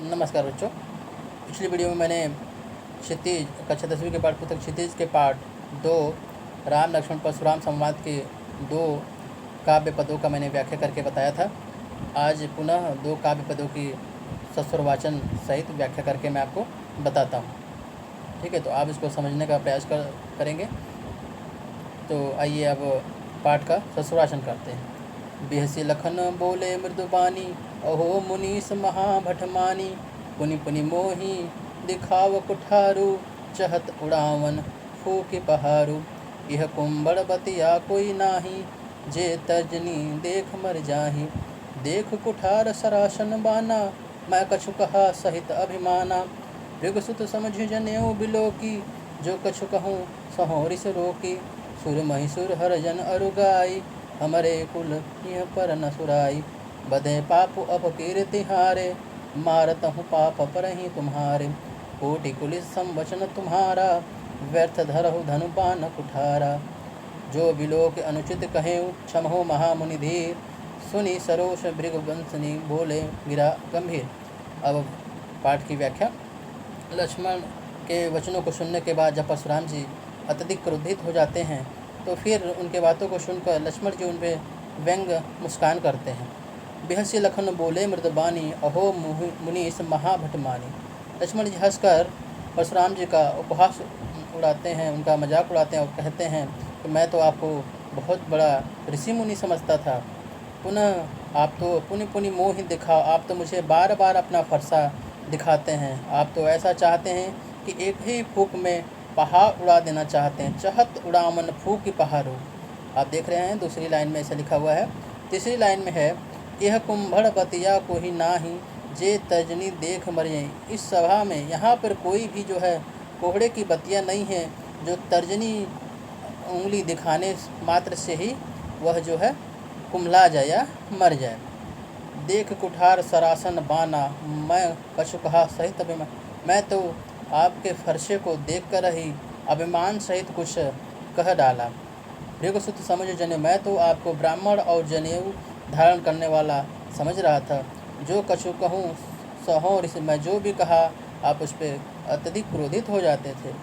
नमस्कार बच्चों। पिछली वीडियो में मैंने क्षितिज कक्षा 10वीं के पाठ पुस्तक क्षितिज के पाठ 2 राम लक्ष्मण परशुराम संवाद के 2 काव्य पदों का मैंने व्याख्या करके बताया था। आज पुनः 2 काव्य पदों की सस्वर वाचन सहित व्याख्या करके मैं आपको बताता हूँ। ठीक है, तो आप इसको समझने का प्रयास करेंगे। तो आइए अब पाठ का सस्वर वाचन करते हैं। बिहसी लखन बोले मृदुबानी, अहो मुनीस महाभटमानी। पुनि पुनि मोही दिखाव कुठारू, चहत उड़ावन फूकि पहारू। यह कुंभड़ बतिया कोई नाही, जे तर्जनी देख मर जाही। देख कुठार सरासन बाना, मैं कछु कहा सहित अभिमाना। भृगसुत समझ जनेऊ बिलोकी, जो कछु कहूँ सहो रिस रोकी। सुर महिसुर हरजन अरुगाई, हमरे कुल यह पर न सुराई। बधे पाप अपकीर्ति हारे, मारत हूँ पाप पर ही तुम्हारे। कोटि कुलिस संवचन तुम्हारा, व्यर्थ धरहु धनु बान कुठारा। जो बिलोक अनुचित कहें क्षमहो महामुनि धीर, सुनी सरोष भृगवंशनी बोले गिरा गंभीर। अब पाठ की व्याख्या। लक्ष्मण के वचनों को सुनने के बाद जब परशुराम जी अत्यधिक क्रोधित हो जाते हैं तो फिर उनके बातों को सुनकर लक्ष्मण जी उन पर व्यंग मुस्कान करते हैं। बिहसी लखन बोले मृदबानी, अहो मुनीस महाभटमानी। लक्ष्मण जी हंसकर परशुराम जी का उपहास उड़ाते हैं, उनका मजाक उड़ाते हैं और कहते हैं कि मैं तो आपको बहुत बड़ा ऋषि मुनि समझता था, पुनः आप तो पुनि पुनि मोह ही दिखाओ। आप तो मुझे बार बार अपना फरसा दिखाते हैं। आप तो ऐसा चाहते हैं कि एक ही फूंक में पहाड़ उड़ा देना चाहते हैं। चहत उड़ावन फूकि पहाड़ो। आप देख रहे हैं दूसरी लाइन में ऐसा लिखा हुआ है। तीसरी लाइन में है, यह कुंभड़ बतिया कोई नाही, जे तर्जनी देख मर जाए। इस सभा में यहाँ पर कोई भी जो है कोहड़े की बतिया नहीं है, जो तर्जनी उंगली दिखाने मात्र से ही वह जो है कुम्हला जाए या मर जाए। देख कुठार सरासन बाना, मैं कछु कहा सहित अभिमान। मैं तो आपके फरसे को देखकर ही अभिमान सहित कुछ कह डाला। भृगसुत समझ जनेऊ, मैं तो आपको ब्राह्मण और जनेऊ धारण करने वाला समझ रहा था। जो कछु कहूँ सहो ऋषि, मैं जो भी कहा आप उस पर अत्यधिक क्रोधित हो जाते थे।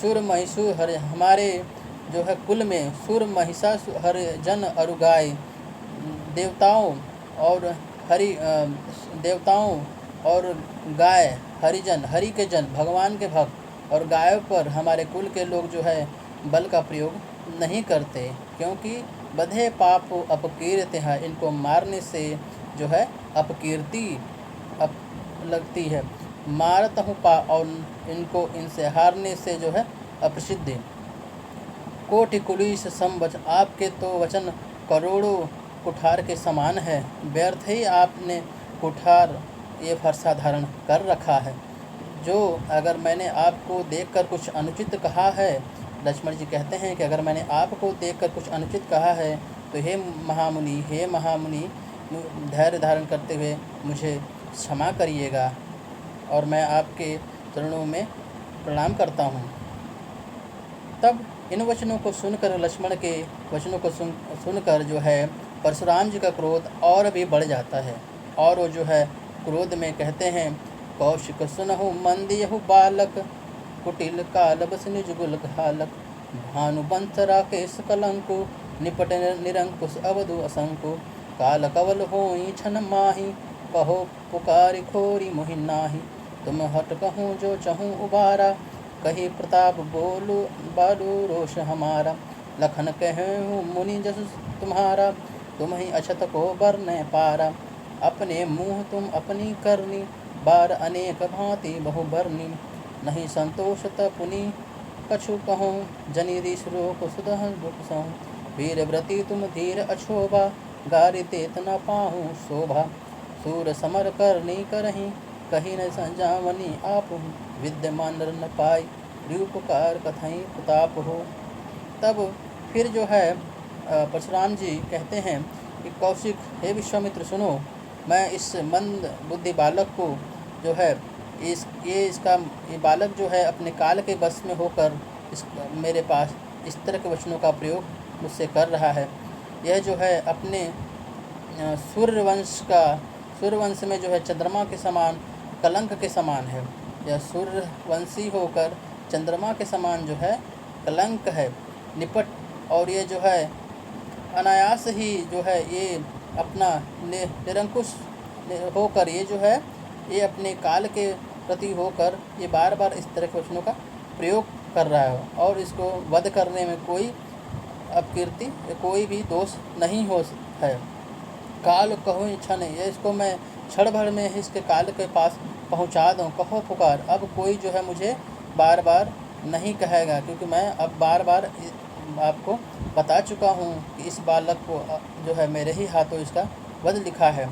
सुर महिषु हर, हमारे जो है कुल में सुर महिषा हर जन अरुगाई। देवताओं और गाय हरिजन, हरि के जन भगवान के भक्त और गायों पर हमारे कुल के लोग जो है बल का प्रयोग नहीं करते, क्योंकि बधे पाप अपकीर्ति है। इनको मारने से जो है अपकीर्ति लगती है। मारत हूँ पा, और इनको इनसे हारने से जो है अप्रसिद्धि। कोटि कुलिस संवचन, आपके तो वचन करोड़ों कुठार के समान है। व्यर्थ ही आपने कुठार ये फरसा धारण कर रखा है। जो अगर मैंने आपको देखकर कुछ अनुचित कहा है, लक्ष्मण जी कहते हैं कि अगर मैंने आपको देखकर कुछ अनुचित कहा है तो हे महामुनि धैर्य धारण करते हुए मुझे क्षमा करिएगा और मैं आपके चरणों में प्रणाम करता हूँ। तब इन वचनों को सुनकर, लक्ष्मण के वचनों को सुनकर जो है परशुराम जी का क्रोध और भी बढ़ जाता है और वो जो है क्रोध में कहते हैं, कौशिक सुनहु मंदियहु बालक, कुटिल काल बस निजुगुल घालक। भानुबंस राकेश कलंकु, निपट निरंकुश अवधु असंकु। काल कवल होई छन माही, कहो पुकारी खोरी मोहि नाही। तुम हट कहूँ जो चहूँ उबारा, कही प्रताप बोलू बालू रोष हमारा। लखन कहूँ मुनि जस तुम्हारा, तुम ही अछत को बरने पारा। अपने मुँह तुम अपनी करनी, बार अनेक भांति बहुबरनी। नहीं संतोष पुनि कछु कहूँ, जनि ऋष रोक सुदह सहूँ। वीर व्रती तुम धीर अछोभा, गारि देत न पाहूँ शोभा। सूर समर करनी करही, कही न संजावनी आप। विद्यमान नर न पाई, रूपकार कथई प्रताप हो। तब फिर जो है परशुराम जी कहते हैं कि कौशिक, हे विश्वामित्र सुनो, मैं इस मंद बुद्धि बालक को जो है ये बालक जो है अपने काल के बस में होकर मेरे पास इस तरह के वचनों का प्रयोग मुझसे कर रहा है। यह जो है अपने सूर्यवंश में जो है चंद्रमा के समान कलंक के समान है। यह सूर्यवंशी होकर चंद्रमा के समान जो है कलंक है, निपट, और ये जो है अनायास ही जो है ये अपना निरंकुश होकर ये जो है ये अपने काल के प्रति होकर ये बार बार इस तरह के वचनों का प्रयोग कर रहा है, और इसको वध करने में कोई अपकीर्ति कोई भी दोष नहीं हो है। काल कहो इच्छा नहीं है, इसको मैं क्षण भर में ही इसके काल के पास पहुंचा दूं, कहो पुकार। अब कोई जो है मुझे बार बार नहीं कहेगा, क्योंकि मैं अब बार बार आपको बता चुका हूं कि इस बालक को जो है मेरे ही हाथों इसका वध लिखा है।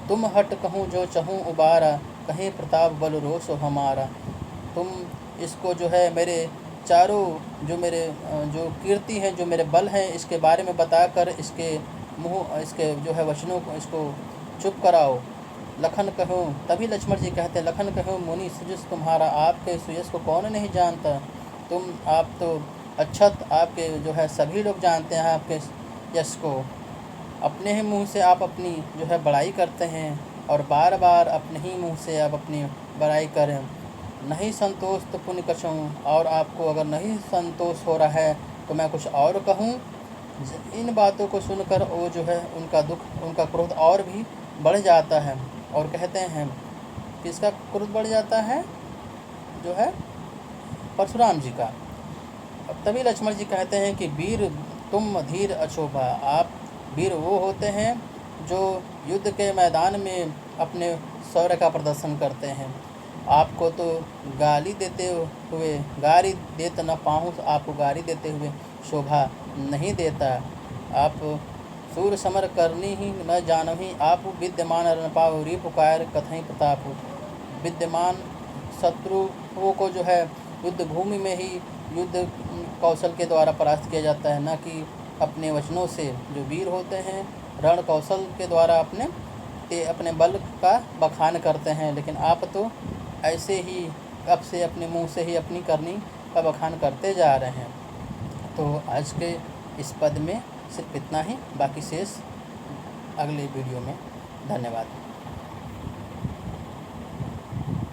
तुम हट कहूँ जो चहूँ उबारा, कहीं प्रताप बल रोष हमारा। तुम इसको जो है मेरे चारों जो मेरे जो कीर्ति है, जो मेरे बल हैं, इसके बारे में बताकर इसके मुँह इसके जो है वचनों को इसको चुप कराओ। लखन कहूँ, तभी लक्ष्मण जी कहते हैं, लखन कहूँ मुनि सुजस तुम्हारा, आपके सुयस को कौन नहीं जानता। आप तो अक्षत, आपके जो है सभी लोग जानते हैं आपके यश को। अपने ही मुंह से आप अपनी जो है बड़ाई करते हैं, और बार बार अपने ही मुंह से आप अपनी बड़ाई करें। नहीं संतोष तो पुण्य कछूँ, और आपको अगर नहीं संतोष हो रहा है तो मैं कुछ और कहूँ। इन बातों को सुनकर वो जो है उनका दुख, उनका क्रोध और भी बढ़ जाता है, और कहते हैं किसका क्रोध बढ़ जाता है, जो है परशुराम जी का। अब तभी लक्ष्मण जी कहते हैं कि वीर तुम धीर अशोभा। आप वीर वो होते हैं जो युद्ध के मैदान में अपने शौर्य का प्रदर्शन करते हैं। आपको तो गाली देते हुए गारी देत न पाऊँ, आपको गाली देते हुए शोभा नहीं देता। आप सूर समर करनी ही न जानही, आप विद्यमान न पाओ री पुकार कथई प्रताप। विद्यमान शत्रुओं को जो है युद्ध भूमि में ही युद्ध कौशल के द्वारा परास्त किया जाता है, न कि अपने वचनों से। जो वीर होते हैं रण कौशल के द्वारा अपने बल का बखान करते हैं, लेकिन आप तो ऐसे ही अब से अपने मुंह से ही अपनी करनी का बखान करते जा रहे हैं। तो आज के इस पद में सिर्फ इतना ही, बाकी शेष अगले वीडियो में। धन्यवाद।